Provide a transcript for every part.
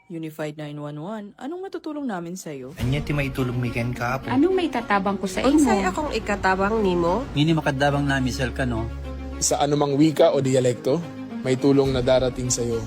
Unified 911, anong matutulong namin sa'yo? Anya ti maitulong mi ken kahapon. Anong may tatabang ko sa Unsay imo? akong ikatabang nimo? Ngini makadabang na misal ka no. Sa anumang wika o dialekto, may tulong na darating sa iyo.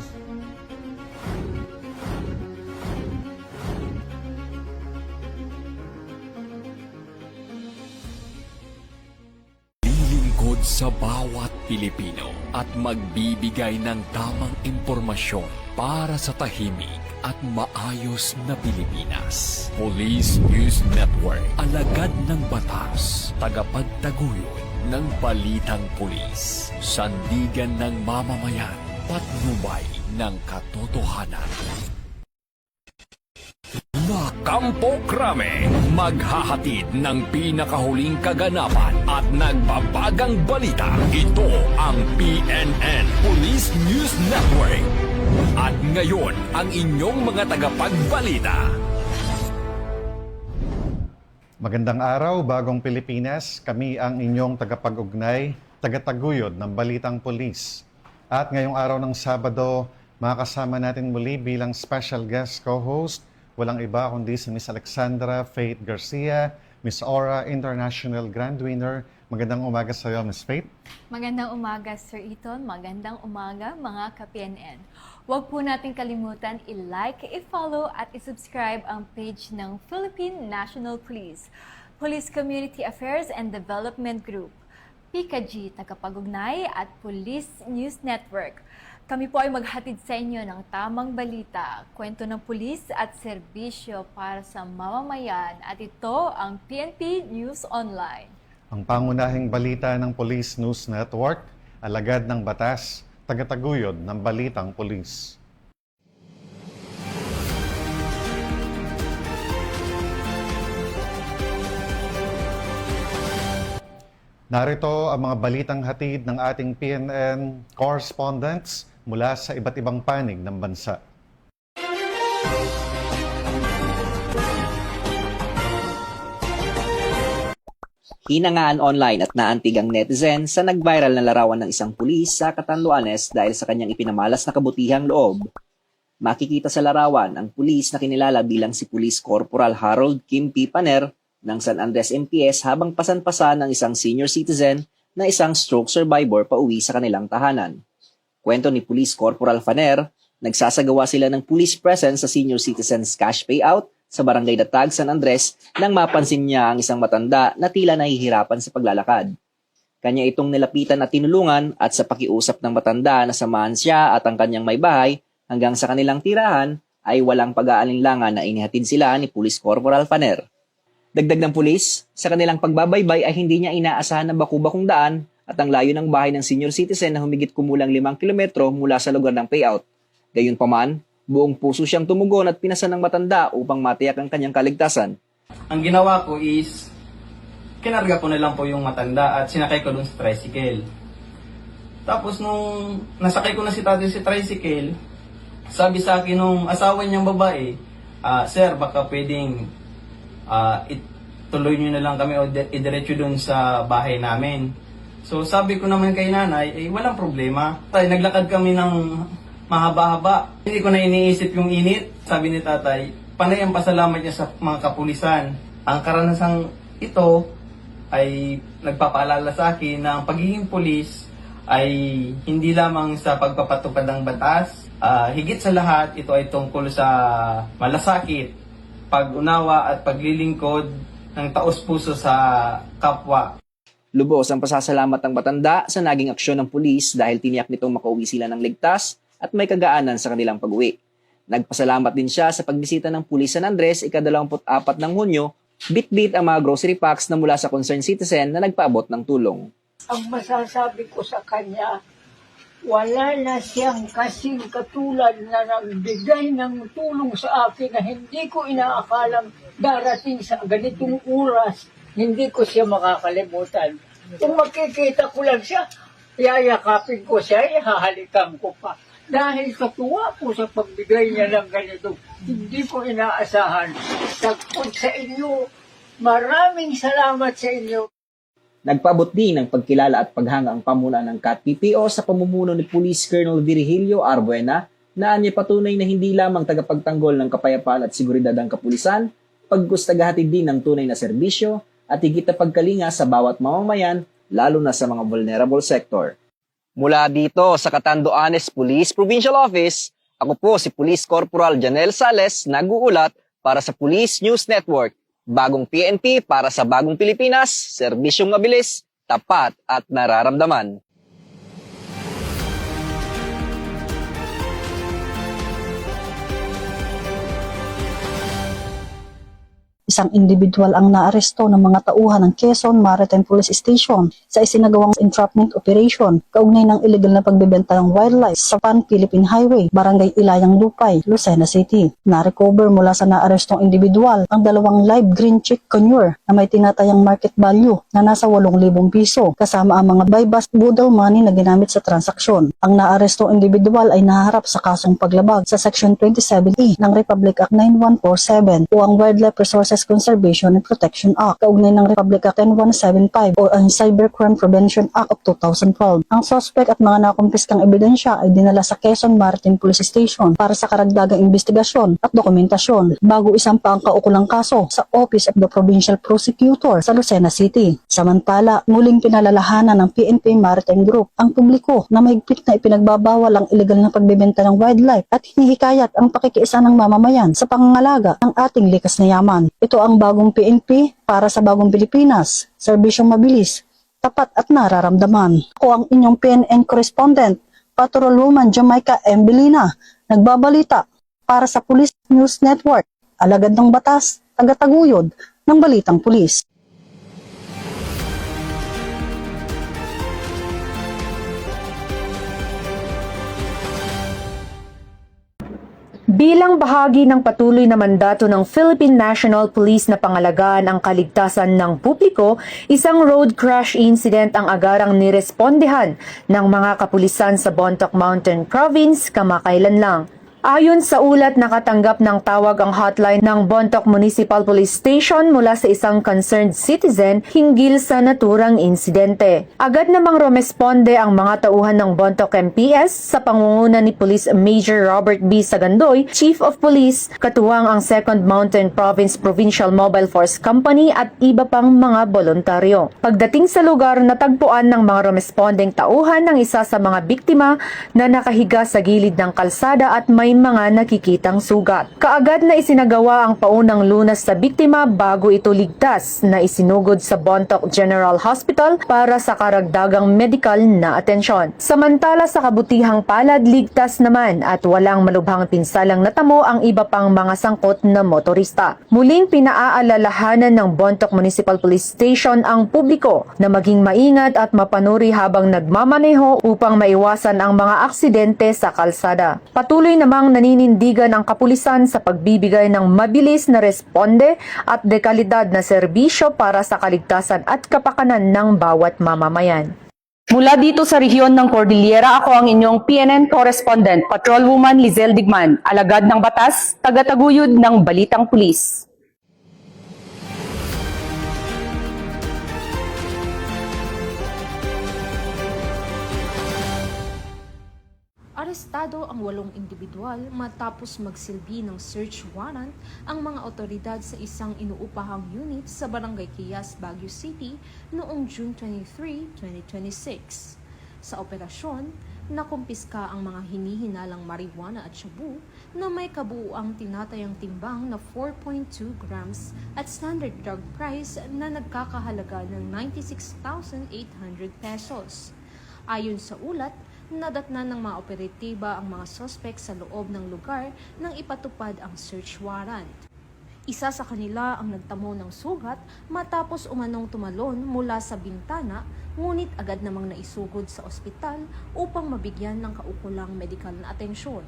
Lilingkod sa bawat Pilipino at magbibigay ng tamang impormasyon para sa tahimik at maayos na Pilipinas. Police News Network, alagad ng batas, tagapagtaguyod ng balitang pulis, sandigan ng mamamayan, patnubay ng katotohanan. Kampo Krame, maghahatid ng pinakahuling kaganapan at nagbabagang balita. Ito ang PNN Police News Network. At ngayon, ang inyong mga tagapagbalita. Magandang araw, Bagong Pilipinas. Kami ang inyong tagapag-ugnay, tagataguyod ng Balitang Pulis. At ngayong araw ng Sabado, makakasama natin muli bilang special guest co-host, walang iba kundi si Miss Alexandra Faith Garcia, Miss Aura International Grand Winner. Magandang umaga sa iyo, Miss Faith. Magandang umaga, Sir Eton. Magandang umaga, mga ka-PNN. Huwag po natin kalimutan i-like, i-follow at i-subscribe ang page ng Philippine National Police, Police Community Affairs and Development Group, PKG, Tagapag-ugnay at Police News Network. Kami po ay maghatid sa inyo ng tamang balita, kwento ng pulis at serbisyo para sa mamamayan at ito ang PNP News Online. Ang pangunahing balita ng Police News Network, alagad ng batas, tagataguyod ng Balitang Pulis. Narito ang mga balitang hatid ng ating PNN correspondents mula sa iba't ibang panig ng bansa. Hinangaan online at naantig ang netizen sa nag-viral na larawan ng isang pulis sa Catanduanes dahil sa kanyang ipinamalas na kabutihang loob. Makikita sa larawan ang pulis na kinilala bilang si Police Corporal Harold Kim P. Paner ng San Andres MPS habang pasan-pasan ng isang senior citizen na isang stroke survivor pauwi sa kanilang tahanan. Kwento ni Police Corporal Paner, nagsasagawa sila ng police presence sa senior citizens cash payout sa Barangay Datag, San Andres nang mapansin niya ang isang matanda na tila nahihirapan sa paglalakad. Kanya itong nilapitan at tinulungan at sa pakiusap ng matanda na samahan siya at ang kanyang may bahay hanggang sa kanilang tirahan ay walang pag-aalinlangan na inihatid sila ni Police Corporal Paner. Dagdag ng pulis, sa kanilang pagbabaybay ay hindi niya inaasahan na baku-bakong daan at ang layo ng bahay ng senior citizen na humigit kumulang 5 kilometro mula sa lugar ng payout. Gayunpaman, buong puso siyang tumugon at pinasan ng matanda upang matiyak ang kanyang kaligtasan. Ang ginawa ko is, kinarga ko na lang po yung matanda at sinakay ko dun sa tricycle. Tapos nung nasakay ko na si tatay sa tricycle, sabi sa akin nung asawa niyang babae, Sir, baka pwedeng ituloy nyo na lang kami o idiretso dun sa bahay namin. So sabi ko naman kay nanay, walang problema. Naglakad kami ng mahaba-haba. Hindi ko na iniisip yung init. Sabi ni tatay, panay ang pasalamat niya sa mga kapulisan. Ang karanasang ito ay nagpapaalala sa akin na ang pagiging pulis ay hindi lamang sa pagpapatupad ng batas. Higit sa lahat, ito ay tungkol sa malasakit, pag-unawa at paglilingkod ng taos-puso sa kapwa. Lubos ang pasasalamat ng matanda sa naging aksyon ng pulis dahil tiniyak nitong makauwi sila ng ligtas at may kagaanan sa kanilang pag-uwi. Nagpasalamat din siya sa pagbisita ng pulis San Andres ika-24 ng Hunyo, bit-bit ang mga grocery packs na mula sa concerned citizen na nagpaabot ng tulong. Ang masasabi ko sa kanya, wala na siyang kasing katulad na nagbigay ng tulong sa akin na hindi ko inaakalang darating sa ganitong oras. Hindi ko siya makakalimutan. Kung makikita ko lang siya, yayakapin ko siya, ihahalikan ko pa. Dahil katuwa po sa pagbigay niya ng ganito, hindi ko inaasahan. Tagpod sa inyo, maraming salamat sa inyo. Nagpaabot din ng pagkilala at paghanga ang pamunuan ng CAT-PPO sa pamumuno ni Police Colonel Virgilio Arbuena Naanya patunay na hindi lamang tagapagtanggol ng kapayapaan at seguridad ang kapulisan, pagkus tagahatid din ng tunay na serbisyo at higit na pagkalinga sa bawat mamamayan, lalo na sa mga vulnerable sector. Mula dito sa Catanduanes Police Provincial Office, ako po si Police Corporal Janel Sales, nag-uulat para sa Police News Network. Bagong PNP para sa bagong Pilipinas, serbisyong mabilis, tapat at nararamdaman. Isang individual ang naaresto ng mga tauhan ng Quezon Maritime Police Station sa isinagawang entrapment operation kaugnay ng illegal na pagbebenta ng wildlife sa Pan-Philippine Highway, Barangay Ilayang Lupay, Lucena City. Na-recover mula sa naarestong individual ang dalawang live green chick conure na may tinatayang market value na nasa 8,000 piso kasama ang mga buy-bust boodle money na ginamit sa transaksyon. Ang naarestong individual ay nahaharap sa kasong paglabag sa Section 27E ng Republic Act 9147 o ang Wildlife Resources Conservation and Protection Act, kaugnay ng Republic Act 10175 o ang Cybercrime Prevention Act of 2012. Ang suspect at mga nakumpiskang ebidensya ay dinala sa Quezon Maritime Police Station para sa karagdagang investigasyon at dokumentasyon bago isampa ang kaukulang kaso sa Office of the Provincial Prosecutor sa Lucena City. Samantala, muling pinalalahanan ng PNP Maritime Group ang publiko na mahigpit na ipinagbabawal ang illegal na pagbebenta ng wildlife at hinihikayat ang pakikiisa ng mamamayan sa pangangalaga ng ating likas na yaman. Ito ang bagong PNP para sa bagong Pilipinas, serbisyong mabilis, tapat at nararamdaman. Ako ang inyong PNN correspondent, Patrolwoman Jamaica Embelina, nagbabalita para sa Police News Network, alagad ng batas, tagataguyod ng balitang pulis. Bilang bahagi ng patuloy na mandato ng Philippine National Police na pangalagaan ang kaligtasan ng publiko, isang road crash incident ang agarang nirespondehan ng mga kapulisan sa Bontoc Mountain Province kamakailan lang. Ayon sa ulat, nakatanggap ng tawag ang hotline ng Bontoc Municipal Police Station mula sa isang concerned citizen hinggil sa naturang insidente. Agad namang rumesponde ang mga tauhan ng Bontoc MPS sa pangunguna ni Police Major Robert B. Sagandoy, Chief of Police, katuwang ang 2nd Mountain Province Provincial Mobile Force Company at iba pang mga voluntaryo. Pagdating sa lugar, natagpuan ng mga rumespondeng tauhan ng isa sa mga biktima na nakahiga sa gilid ng kalsada at may mga nakikitang sugat. Kaagad na isinagawa ang paunang lunas sa biktima bago ito ligtas na isinugod sa Bontoc General Hospital para sa karagdagang medical na atensyon. Samantala sa kabutihang palad, ligtas naman at walang malubhang pinsalang natamo ang iba pang mga sangkot na motorista. Muling pinaaalalahanan ng Bontoc Municipal Police Station ang publiko na maging maingat at mapanuri habang nagmamaneho upang maiwasan ang mga aksidente sa kalsada. Patuloy namang naninindigan ang kapulisan sa pagbibigay ng mabilis na responde at dekalidad na serbisyo para sa kaligtasan at kapakanan ng bawat mamamayan. Mula dito sa rehiyon ng Cordillera, ako ang inyong PNN correspondent, Patrolwoman Lizel Digman, alagad ng batas, tagataguyod ng balitang pulis. Arestado ang 8 individual matapos magsilbi ng search warrant ang mga otoridad sa isang inuupahang unit sa Barangay Quillas, Baguio City noong June 23, 2026. Sa operasyon, nakumpiska ang mga hinihinalang marijuana at shabu na may kabuuang tinatayang timbang na 4.2 grams at standard drug price na nagkakahalaga ng 96,800 pesos. Ayon sa ulat, nadatnan ng mga operatiba ang mga sospek sa loob ng lugar nang ipatupad ang search warrant. Isa sa kanila ang nagtamo ng sugat matapos umanong tumalon mula sa bintana, ngunit agad namang naisugod sa ospital upang mabigyan ng kaukulang medikal na atensyon.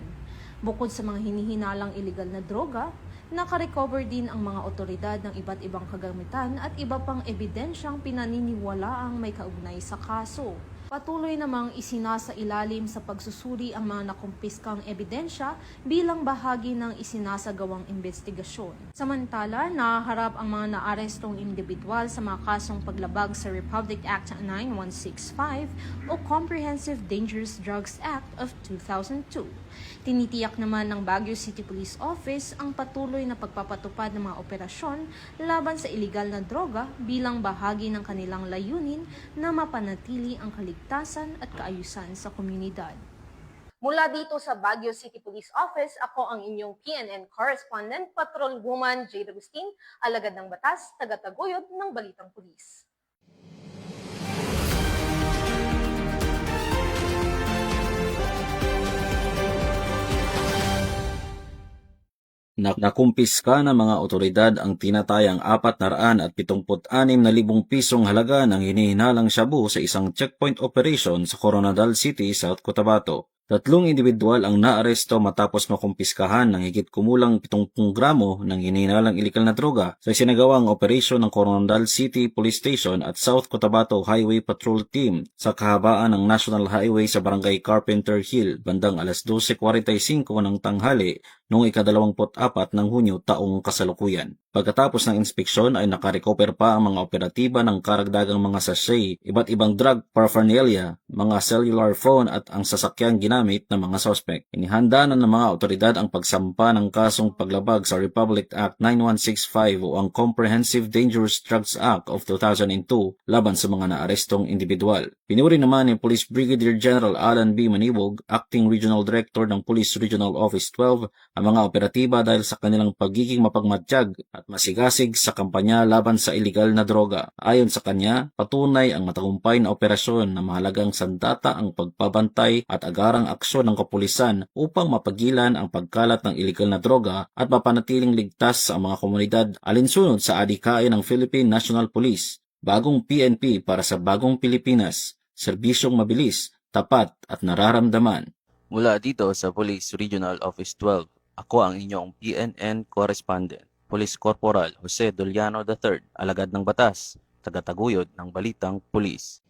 Bukod sa mga hinihinalang iligal na droga, nakarecover din ang mga otoridad ng iba't ibang kagamitan at iba pang ebidensyang pinaniniwalaang may kaugnay sa kaso. Patuloy namang isinasailalim sa pagsusuri ang mga nakumpiskang ebidensya bilang bahagi ng isinasagawang investigasyon. Samantala, naharap ang mga naarestong individual sa mga kasong paglabag sa Republic Act 9165 o Comprehensive Dangerous Drugs Act of 2002. Tinitiyak naman ng Baguio City Police Office ang patuloy na pagpapatupad ng mga operasyon laban sa iligal na droga bilang bahagi ng kanilang layunin na mapanatili ang kaligtasan at kaayusan sa komunidad. Mula dito sa Baguio City Police Office, ako ang inyong PNN correspondent, Patrolwoman Jade Agustin, alagad ng batas, tagataguyod ng Balitang Pulis. Nakumpiska ng mga otoridad ang tinatayang 476,000 pisong halaga ng hinihinalang shabu sa isang checkpoint operation sa Coronadal City, South Cotabato. 3 individual ang naaresto matapos makumpiskahan ng higit kumulang 70 gramo ng hinihinalang ilegal na droga sa isinagawang operasyon ng Coronadal City Police Station at South Cotabato Highway Patrol Team sa kahabaan ng National Highway sa Barangay Carpenter Hill bandang alas 12:45 ng tanghali noong ika-24 ng Hunyo taong kasalukuyan. Pagkatapos ng inspeksyon ay nakarecover pa ang mga operatiba ng karagdagang mga sachet, iba't ibang drug paraphernalia, mga cellular phone at ang sasakyang ginamit ng mga suspect. Inihanda na ng mga otoridad ang pagsampa ng kasong paglabag sa Republic Act 9165 o ang Comprehensive Dangerous Drugs Act of 2002 laban sa mga naarestong individual. Pinuri naman ni Police Brigadier General Alan B. Manibog, Acting Regional Director ng Police Regional Office 12, ang mga operatiba dahil sa kanilang pagiging mapagmatsyag at masigasig sa kampanya laban sa iligal na droga. Ayon sa kanya, patunay ang matagumpay na operasyon na mahalagang sandata ang pagpabantay at agarang aksyon ng kapulisan upang mapagilan ang pagkalat ng iligal na droga at mapanatiling ligtas sa mga komunidad alinsunod sa adhikain ng Philippine National Police. Bagong PNP para sa bagong Pilipinas, serbisyong mabilis, tapat at nararamdaman. Mula dito sa Police Regional Office 12, ako ang inyong PNN correspondent, Police Corporal Jose Doliano III, alagad ng batas, tagataguyod ng Balitang Pulis.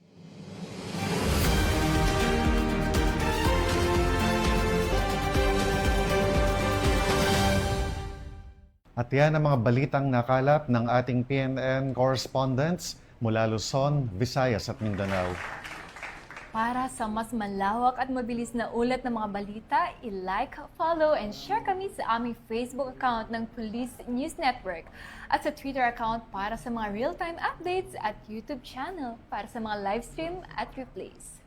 At yan ang mga balitang nakalap ng ating PNN correspondents mula Luzon, Visayas at Mindanao. Para sa mas malawak at mabilis na ulat ng mga balita, i-like, follow, and share kami sa aming Facebook account ng Police News Network at sa Twitter account para sa mga real-time updates at YouTube channel para sa mga live stream at replays.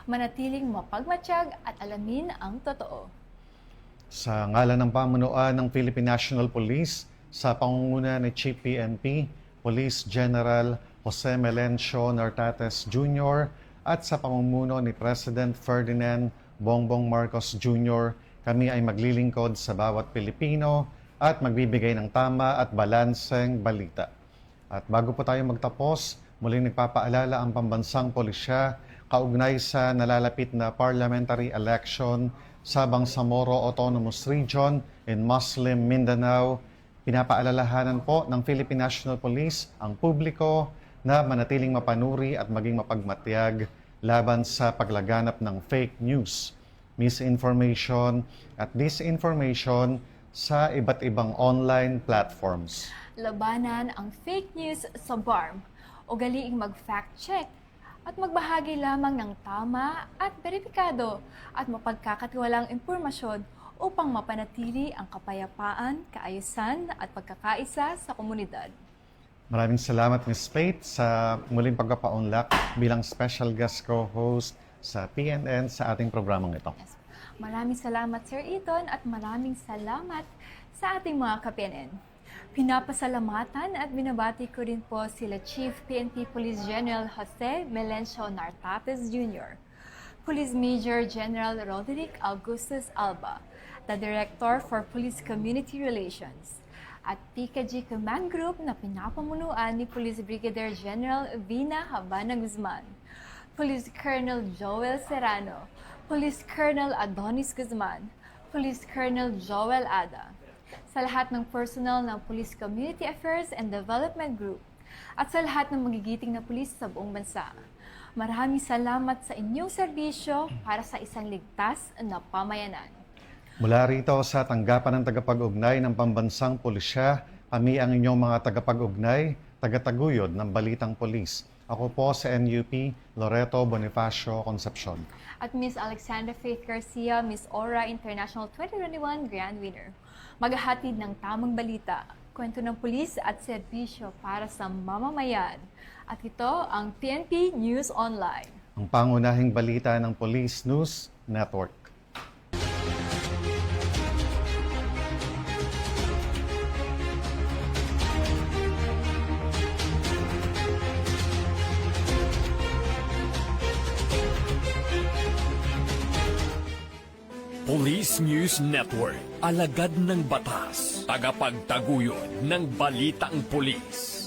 Manatiling mapagmatsyag at alamin ang totoo. Sa ngalan ng pamunuan ng Philippine National Police, sa pangunguna ni Chief PNP, Police General Jose Melencio Nartates Jr., at sa pamumuno ni President Ferdinand Bongbong Marcos Jr., kami ay maglilingkod sa bawat Pilipino at magbibigay ng tama at balanseng balita. At bago po tayo magtapos, muling nagpapaalala ang pambansang pulisya kaugnay sa nalalapit na parliamentary election sa Bangsamoro Autonomous Region in Muslim Mindanao. Pinapaalalahanan po ng Philippine National Police ang publiko na manatiling mapanuri at maging mapagmatyag laban sa paglaganap ng fake news, misinformation at disinformation sa iba't ibang online platforms. Labanan ang fake news sa BARM. Ugaliing mag-fact check at magbahagi lamang ng tama at beripikado at mapagkakatiwalang impormasyon upang mapanatili ang kapayapaan, kaayusan at pagkakaisa sa komunidad. Maraming salamat Ms. Faith sa muling pagpapaunlak bilang special guest co-host sa PNN sa ating programang ito. Yes. Maraming salamat Sir Eton at maraming salamat sa ating mga ka-PNN. Pinapasalamatan at binabati ko rin po sila Chief PNP Police General Jose Melencio Nartates Jr., Police Major General Roderick Augustus Alba, the Director for Police Community Relations, at PKG Command Group na pinapamunuan ni Police Brigadier General Vina Habana Guzman, Police Colonel Joel Serrano, Police Colonel Adonis Guzman, Police Colonel Joel Ada, sa lahat ng personnel ng Police Community Affairs and Development Group, at sa lahat ng magigiting na pulis sa buong bansa. Maraming salamat sa inyong serbisyo para sa isang ligtas na pamayanan. Mula rito sa tanggapan ng tagapag-ugnay ng Pambansang Pulisya, kami ang inyong mga tagapag-ugnay, tagataguyod ng Balitang Pulis. Ako po sa NUP, Loreto Bonifacio Concepcion. At Miss Alexandra Faith Garcia, Miss Aura International 2021 Grand Winner. Maghahatid ng tamang balita, kwento ng pulis at serbisyo para sa mamamayan. At ito ang PNP News Online. Ang pangunahing balita ng Police News Network. Police News Network, alagad ng batas, tagapagtaguyod ng balitang pulis.